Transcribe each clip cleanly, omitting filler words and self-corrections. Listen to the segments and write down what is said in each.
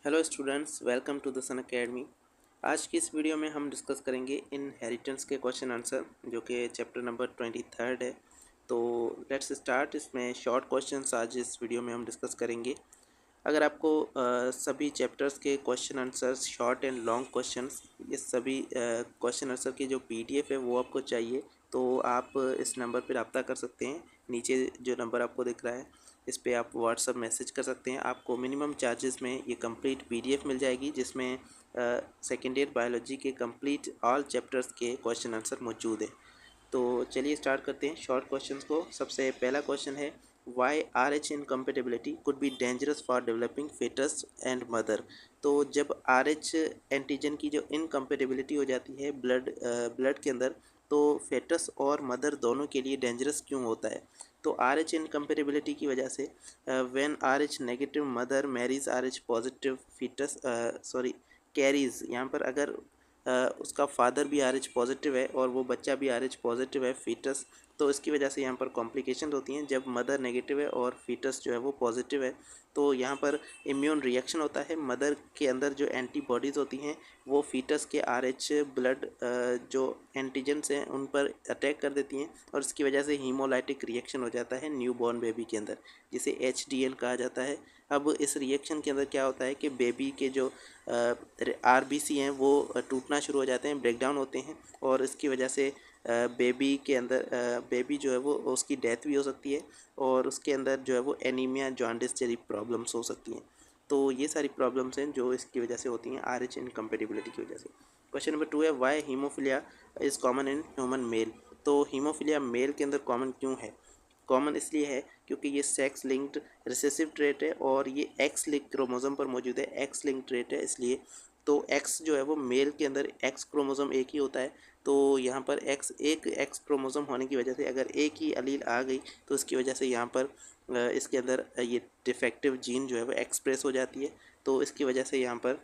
Hello students, welcome to the Sun Academy. आज की इस वीडियो में हम डिस्कस करेंगे इनहेरिटेंस के क्वेश्चन आंसर, जो कि चैप्टर नंबर 23 है। तो लेट्स स्टार्ट। इसमें शॉर्ट क्वेश्चंस आज इस वीडियो में हम डिस्कस करेंगे। अगर आपको सभी चैप्टर्स के question answers, short and long questions, ये सभी क्वेश्चन आंसर की जो पीडीएफ है वो आपको चाहिए, तो आप इस नंबर पर रब्ता कर सकते हैं। नीचे जो नंबर आपको दिख रहा है इस पर आप व्हाट्सअप मैसेज कर सकते हैं। आपको मिनिमम चार्जेस में ये कंप्लीट पीडीएफ मिल जाएगी, जिसमें सेकेंड ईयर बायोलॉजी के कंप्लीट ऑल चैप्टर्स के क्वेश्चन आंसर मौजूद है। तो चलिए स्टार्ट करते हैं शॉर्ट क्वेश्चंस को। सबसे पहला क्वेश्चन है, why R H incompatibility could be dangerous for developing foetus and mother. तो जब आर एच एंटीजन की जो इनकम्पेटिबिलिटी हो जाती है ब्लड के अंदर, तो फेटस और मदर दोनों के लिए डेंजरस क्यों होता है? तो आर एच इनकम्पेटिबिलिटी की वजह से when R H negative mother marries R H positive foetus carries, यहाँ पर अगर उसका फादर भी आर एच पॉजिटिव है और वो बच्चा भी आर एच पॉजिटिव है फीटस, तो इसकी वजह से यहाँ पर कॉम्प्लिकेशन होती हैं। जब मदर नेगेटिव है और फीटस जो है वो पॉजिटिव है, तो यहाँ पर इम्यून रिएक्शन होता है। मदर के अंदर जो एंटीबॉडीज़ होती हैं वो फीटस के आर एच ब्लड जो एंटीजन्स हैं उन पर अटैक कर देती हैं, और इसकी वजह से हीमोलाइटिक रिएक्शन हो जाता है न्यू बॉर्न बेबी के अंदर, जिसे HDL कहा जाता है। अब इस रिएक्शन के अंदर क्या होता है कि बेबी के जो RBC हैं वो टूटना शुरू हो जाते हैं, ब्रेकडाउन होते हैं, और इसकी वजह से बेबी के अंदर बेबी जो है वो उसकी डेथ भी हो सकती है, और उसके अंदर जो है वो एनीमिया, जॉन्डिस जैसी प्रॉब्लम्स हो सकती हैं। तो ये सारी प्रॉब्लम्स हैं जो इसकी वजह से होती हैं, RH इनकम्पेटिबिलिटी की वजह से। क्वेश्चन नंबर 2 है, why haemophilia is common in human male. तो हीमोफिलिया मेल के अंदर कॉमन क्यों है? कॉमन इसलिए है क्योंकि ये सेक्स लिंक्ड रिसेसिव ट्रेट है, और ये एक्स लिंक क्रोमोसोम पर मौजूद है, एक्स लिंक ट्रेट है इसलिए। तो एक्स जो है वो मेल के अंदर एक्स क्रोमोसोम एक ही होता है, तो यहाँ पर एक्स क्रोमोसोम होने की वजह से अगर एक ही अलील आ गई, तो इसकी वजह से यहाँ पर इसके अंदर ये डिफेक्टिव जीन जो है वो एक्सप्रेस हो जाती है। तो इसकी वजह से यहाँ पर,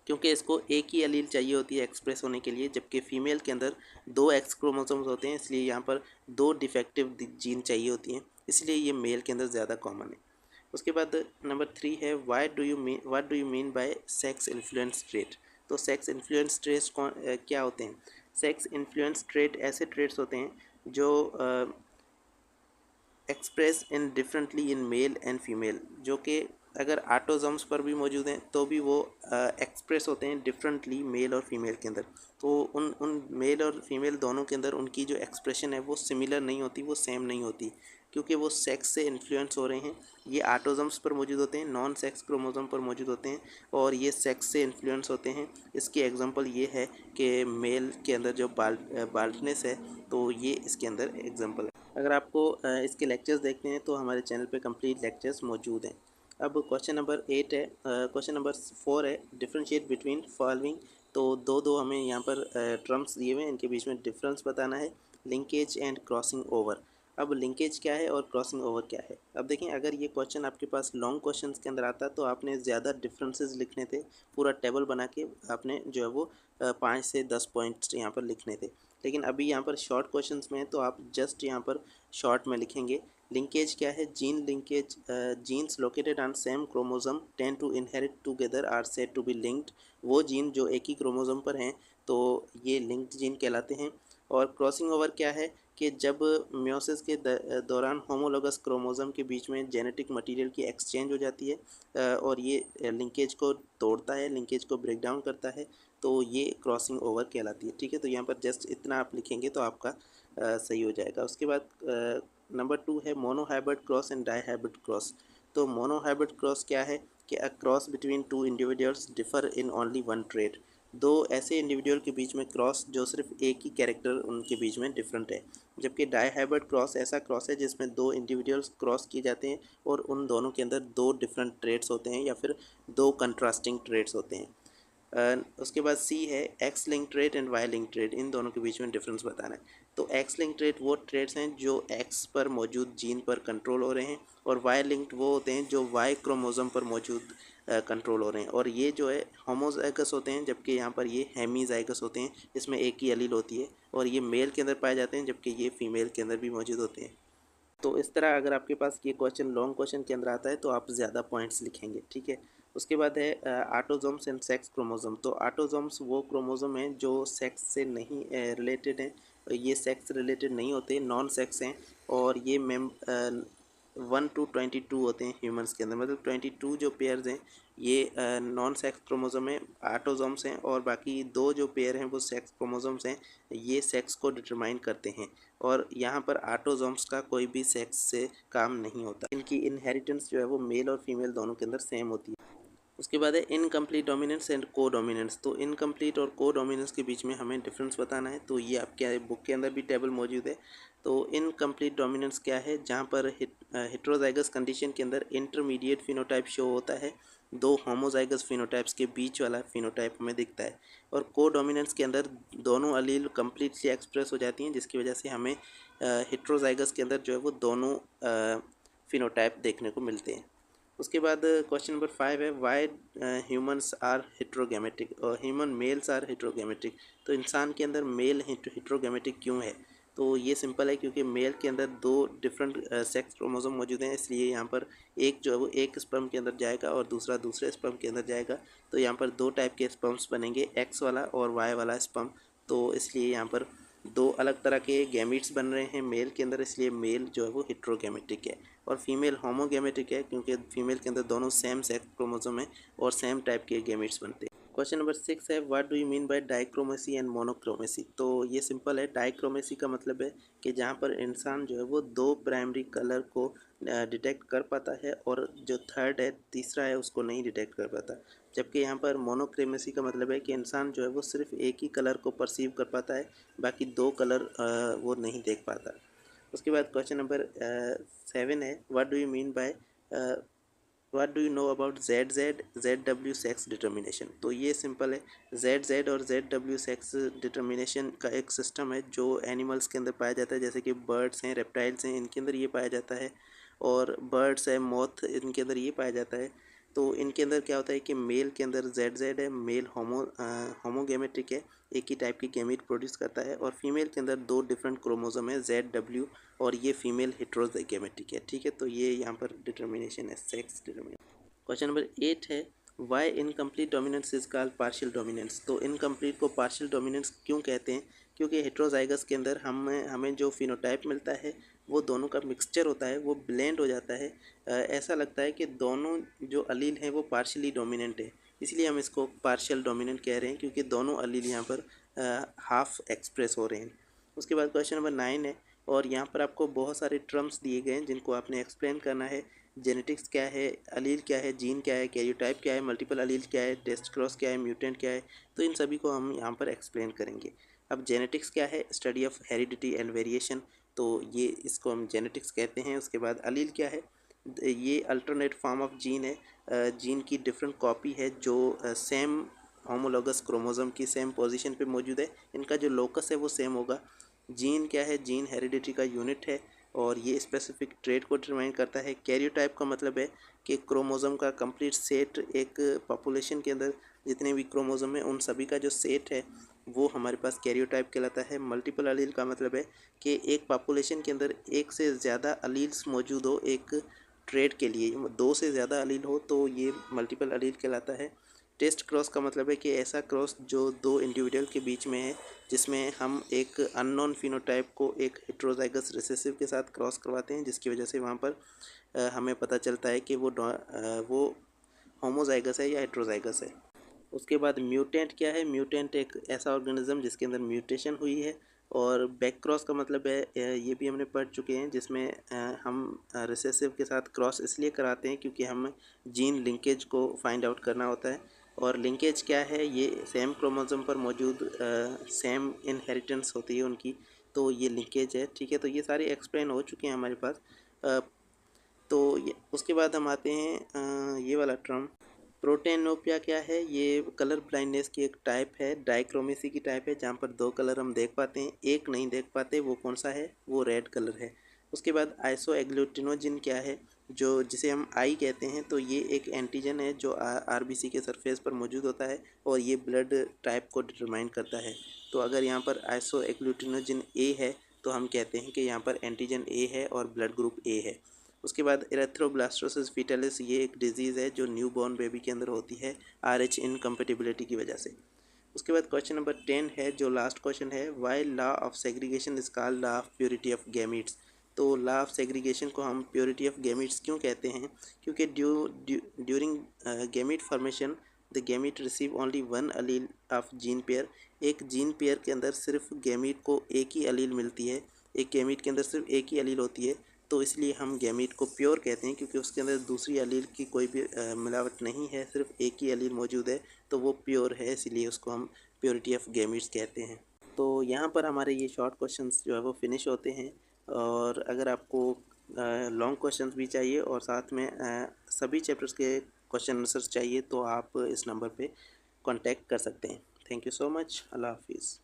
क्योंकि इसको एक ही अलील चाहिए होती है एक्सप्रेस होने के लिए, जबकि फीमेल के अंदर दो एक्स क्रोमोसोम्स होते हैं, इसलिए यहाँ पर दो डिफेक्टिव जीन चाहिए होती हैं, इसलिए ये मेल के अंदर ज़्यादा कॉमन है। उसके बाद नंबर 3 है, what do you mean bye sex influence trait. तो सेक्स इन्फ्लुएंस ट्रेट्स क्या होते हैं? सेक्स इन्फ्लुएंस ट्रेट ऐसे ट्रेट्स होते हैं जो express in differently in male and female, जो कि अगर ऑटोजम्स पर भी मौजूद हैं तो भी वो एक्सप्रेस होते हैं डिफरेंटली मेल और फीमेल के अंदर। तो उन मेल और फीमेल दोनों के अंदर उनकी जो एक्सप्रेशन है वो सिमिलर नहीं होती, वो सेम नहीं होती, क्योंकि वो सेक्स से इन्फ्लुएंस हो रहे हैं। ये ऑटोजम्स पर मौजूद होते हैं, नॉन सेक्स क्रोमोसोम पर मौजूद होते हैं, और ये सेक्स से इन्फ्लुएंस होते हैं। इसकी एग्जांपल ये है कि मेल के अंदर जो बाल्डनेस है, तो ये इसके अंदर एग्जांपल है। अगर आपको इसके लेक्चर्स देखने हैं तो हमारे चैनल पे कंप्लीट लेक्चर्स मौजूद हैं। अब क्वेश्चन नंबर 8 है, क्वेश्चन नंबर 4 है, डिफरेंशिएट बिटवीन फॉलोइंग। तो दो हमें यहाँ पर टर्म्स दिए हुए हैं, इनके बीच में डिफरेंस बताना है, लिंकेज एंड क्रॉसिंग ओवर। अब लिंकेज क्या है और क्रॉसिंग ओवर क्या है? अब देखें, अगर ये क्वेश्चन आपके पास लॉन्ग क्वेश्चन के अंदर आता तो आपने ज़्यादा डिफरेंसेस लिखने थे, पूरा टेबल बना के आपने जो है वो 5 से 10 पॉइंट्स यहाँ पर लिखने थे। लेकिन अभी यहाँ पर शॉर्ट क्वेश्चंस में है, तो आप जस्ट यहाँ पर शॉर्ट में लिखेंगे। लिंकेज क्या है? Gene linkage, genes located on same chromosome tend to inherit together are said to be linked. वो जीन जो एक ही क्रोमोसोम पर हैं तो ये लिंक्ड जीन कहलाते हैं। और क्रॉसिंग ओवर क्या है कि जब म्योसिस के दौरान होमोलोगस क्रोमोसोम के बीच में जेनेटिक मटेरियल की एक्सचेंज हो जाती है, और ये लिंकेज को तोड़ता है, लिंकेज को ब्रेक डाउन करता है, तो ये क्रॉसिंग ओवर कहलाती है। ठीक है, तो यहाँ पर जस्ट इतना आप लिखेंगे तो आपका सही हो जाएगा। उसके बाद नंबर 2 है, monohybrid cross and dihybrid cross. तो मोनोहाइब्रिड क्रॉस क्या है कि a cross between two individuals differ in only one trait. दो ऐसे इंडिविजुअल के बीच में क्रॉस जो सिर्फ एक ही कैरेक्टर उनके बीच में डिफरेंट है। जबकि डाईहाइब्रिड क्रॉस ऐसा क्रॉस है जिसमें दो इंडिविजुअल्स क्रॉस किए जाते हैं और उन दोनों के अंदर दो डिफरेंट ट्रेट्स होते हैं, या फिर दो कंट्रास्टिंग ट्रेट्स होते हैं। उसके बाद सी है, X link trait and Y link trait, इन दोनों के बीच में डिफरेंस बताना है। तो एक्स लिंक ट्रेट वो ट्रेट्स हैं जो एक्स पर मौजूद जीन पर कंट्रोल हो रहे हैं, और वाई लिंक्ड वो होते हैं जो वाई क्रोमोसोम पर मौजूद कंट्रोल हो रहे हैं। और ये जो है होमोजाइगस होते हैं, जबकि यहाँ पर ये हेमीजाइगस होते हैं, इसमें एक ही एलील होती है, और ये मेल के अंदर पाए जाते हैं जबकि ये फीमेल के अंदर भी मौजूद होते हैं। तो इस तरह अगर आपके पास ये क्वेश्चन लॉन्ग क्वेश्चन के अंदर आता है तो आप ज़्यादा पॉइंट्स लिखेंगे। ठीक है, उसके बाद है ऑटोजोम्स एंड सेक्स क्रोमोसोम। तो ऑटोजोम्स वो क्रोमोसोम हैं जो सेक्स से नहीं रिलेटेड हैं, ये सेक्स रिलेटेड नहीं होते, नॉन सेक्स हैं, और ये 1 to 22 होते हैं ह्यूमंस के अंदर, मतलब 22 जो पेयर्स हैं ये नॉन सेक्स क्रोमोसोम हैं, ऑटोजोम्स हैं, और बाकी 2 जो पेयर हैं वो सेक्स क्रोमोसोम्स हैं, ये सेक्स को डिटरमाइन करते हैं। और यहाँ पर ऑटोजोम्स का कोई भी सेक्स से काम नहीं होता, इनकी इनहेरिटेंस जो है वो मेल और फीमेल दोनों के अंदर सेम होती है। उसके बाद है इनकम्प्लीट डोमिनेंस एंड को डोमिनेंस। तो इनकम्प्लीट और को डोमिनेंस के बीच में हमें डिफरेंस बताना है, तो ये आपके बुक के अंदर भी टेबल मौजूद है। तो इनकम्प्लीट डोमिनेंस क्या है, जहाँ पर हेट्रोजाइगस कंडीशन के अंदर इंटरमीडिएट फिनोटाइप शो होता है, 2 होमोजाइगस फिनोटाइप्स के बीच वाला फिनोटाइप हमें दिखता है। और को डोमिनेंस के अंदर दोनों अलील कम्प्लीटली एक्सप्रेस हो जाती हैं, जिसकी वजह से हमें हेट्रोजाइगस के अंदर जो है वो दोनों फिनोटाइप देखने को मिलते हैं। उसके बाद क्वेश्चन नंबर 5 है वाई ह्यूमंस आर हेट्रोगेमेटिक और ह्यूमन मेल्स आर हेट्रोगेमेटिक। तो इंसान के अंदर मेल हेट्रोगेमेटिक क्यों है, तो ये सिंपल है क्योंकि मेल के अंदर 2 डिफरेंट सेक्स क्रोमोसोम मौजूद हैं, इसलिए यहाँ पर एक जो है वो एक स्पर्म के अंदर जाएगा और दूसरा दूसरे स्पर्म के अंदर जाएगा। तो यहाँ पर 2 टाइप के स्पर्म्स बनेंगे, एक्स वाला और वाई वाला स्पर्म। तो इसलिए यहाँ पर 2 अलग तरह के गैमीट्स बन रहे हैं मेल के अंदर, इसलिए मेल जो है वो हेट्रोगेमेटिक है। और फीमेल होमोगेमेटिक है क्योंकि फीमेल के अंदर दोनों सेम सेक्स क्रोमोसोम है और सेम टाइप के गैमीट्स बनते हैं। क्वेश्चन नंबर 6 है what do you mean by dichromacy and monochromacy. तो ये सिंपल है, डाइक्रोमेसी का मतलब है कि जहाँ पर इंसान जो है वो 2 प्राइमरी कलर को डिटेक्ट कर पाता है और जो थर्ड है तीसरा है उसको नहीं डिटेक्ट कर पाता। जबकि यहाँ पर मोनोक्रोमेसी का मतलब है कि इंसान जो है वो सिर्फ एक ही कलर को परसीव कर पाता है, बाकी 2 कलर वो नहीं देख पाता। उसके बाद क्वेश्चन नंबर 7 है what do you mean by what do you know about ZZ sex determination. तो ये सिंपल है, ZZ और ZW सेक्स डिटर्मिनेशन का एक सिस्टम है जो एनिमल्स के अंदर पाया जाता है, जैसे कि बर्ड्स हैं, रेप्टाइल्स हैं, इनके अंदर ये पाया जाता है, और बर्ड्स है, मॉथ, इनके अंदर ये पाया जाता है। तो इनके अंदर क्या होता है कि मेल के अंदर ZZ है, मेल होमोगेमेट्रिक है, एक ही टाइप की गैमीट प्रोड्यूस करता है, और फीमेल के अंदर 2 डिफरेंट क्रोमोसोम है ZW, और ये फीमेल हेट्रोगेमेटिक है। ठीक है, तो ये यहाँ पर डिटर्मिनेशन है, सेक्स डिटर्मिनेशन। क्वेश्चन नंबर 8 है why incomplete dominance is called partial dominance. तो इनकम्प्लीट को पार्शियल डोमिनेंस क्यों कहते हैं, क्योंकि हेट्रोजाइगस के अंदर हमें जो फिनोटाइप मिलता है वो दोनों का मिक्सचर होता है, वो ब्लेंड हो जाता है। ऐसा लगता है कि दोनों जो अलील हैं वो पार्शियली डोमिनेंट है, इसलिए हम इसको पार्शियल डोमिनेंट कह रहे हैं, क्योंकि दोनों अलील यहाँ पर हाफ एक्सप्रेस हो रहे हैं। उसके बाद क्वेश्चन नंबर 9 है, और यहाँ पर आपको बहुत सारे टर्म्स दिए गए हैं जिनको आपने एक्सप्लेन करना है। जेनेटिक्स क्या है, अलील क्या है, जीन क्या है, कैरियोटाइप क्या है, मल्टीपल अलील क्या है, टेस्ट क्रॉस क्या है, म्यूटेंट क्या है, तो इन सभी को हम यहाँ पर एक्सप्लेन करेंगे। अब जेनेटिक्स क्या है, study of heredity and variation, तो ये इसको हम जेनेटिक्स कहते हैं। उसके बाद अलील क्या है, ये अल्टरनेट फॉर्म ऑफ जीन है, जीन की डिफरेंट कॉपी है जो सेम होमोलोगस क्रोमोसोम की सेम पोजीशन पे मौजूद है, इनका जो लोकस है वो सेम होगा। जीन क्या है, जीन हेरिडिटी का यूनिट है और ये स्पेसिफिक ट्रेट को डिटरमाइन करता है। कैरियोटाइप का मतलब है कि क्रोमोसोम का कंप्लीट सेट, एक पॉपुलेशन के अंदर जितने भी क्रोमोसोम हैं उन सभी का जो सेट है वो हमारे पास कैरियोटाइप कहलाता है। मल्टीपल अलील का मतलब है कि एक पॉपुलेशन के अंदर एक से ज़्यादा अलील्स मौजूद हो, एक ट्रेट के लिए 2 से ज़्यादा अलील हो तो ये मल्टीपल अलील कहलाता है। टेस्ट क्रॉस का मतलब है कि ऐसा क्रॉस जो 2 इंडिविजुअल के बीच में है, जिसमें हम एक अननोन फिनोटाइप को एक हेट्रोजाइगस रिसेसिव के साथ क्रॉस करवाते हैं, जिसकी वजह से वहाँ पर हमें पता चलता है कि वो होमोजाइगस है या हेट्रोजाइगस है। उसके बाद म्यूटेंट क्या है, म्यूटेंट एक ऐसा ऑर्गेनिज्म जिसके अंदर म्यूटेशन हुई है। और बैक क्रॉस का मतलब है, ये भी हमने पढ़ चुके हैं, जिसमें हम रिसेसिव के साथ क्रॉस इसलिए कराते हैं क्योंकि हम जीन लिंकेज को फाइंड आउट करना होता है। और लिंकेज क्या है, ये सेम क्रोमोसोम पर मौजूद सेम इनहेरिटेंस होती है उनकी, तो ये लिंकेज है। ठीक है, तो ये सारे एक्सप्लेन हो चुके हैं हमारे पास। तो उसके बाद हम आते हैं ये वाला टर्म प्रोटेनोपिया क्या है, ये कलर ब्लाइंडनेस की एक टाइप है, डाइक्रोमेसी की टाइप है, जहाँ पर 2 कलर हम देख पाते हैं, एक नहीं देख पाते, वो कौन सा है, वो रेड कलर है। उसके बाद आइसो एग्लूटिनोजिन क्या है, जो जिसे हम आई कहते हैं, तो ये एक एंटीजन है जो आरबीसी के सरफेस पर मौजूद होता है और ये ब्लड टाइप को डिटरमाइन करता है। तो अगर यहाँ पर आइसो एग्लूटिनोजिन ए है तो हम कहते हैं कि यहाँ पर एंटीजन ए है और ब्लड ग्रुप ए है। उसके बाद एरेथ्रोब्लास्टोसिस फीटालिस, ये एक डिजीज़ है जो न्यूबॉर्न बेबी के अंदर होती है RH इनकम्पेटिबिलिटी की वजह से। उसके बाद क्वेश्चन नंबर 10 है, जो लास्ट क्वेश्चन है, why law of segregation is called law of purity of gametes. तो लॉ ऑफ सेग्रीगेशन को हम प्योरिटी ऑफ गैमीट्स क्यों कहते हैं? क्योंकि during gamete formation the gamete receive only one allele of gene pair. एक gene pair के अंदर सिर्फ गैमीट को एक ही अलील मिलती है, एक गैमीट के अंदर सिर्फ एक ही अलील होती है, तो इसलिए हम गैमीट को प्योर कहते हैं, क्योंकि उसके अंदर दूसरी अलील की कोई भी मिलावट नहीं है, सिर्फ एक ही अलील मौजूद है, तो वो प्योर है, इसलिए उसको हम प्योरिटी ऑफ गैमीट्स कहते हैं। तो यहाँ पर हमारे ये शॉर्ट क्वेश्चंस जो है वो फिनिश होते हैं। और अगर आपको लॉन्ग क्वेश्चंस भी चाहिए और साथ में सभी चैप्टर्स के क्वेश्चन आंसर्स चाहिए, तो आप इस नंबर पे कांटेक्ट कर सकते हैं। Thank you so much. Allah हाफिज़।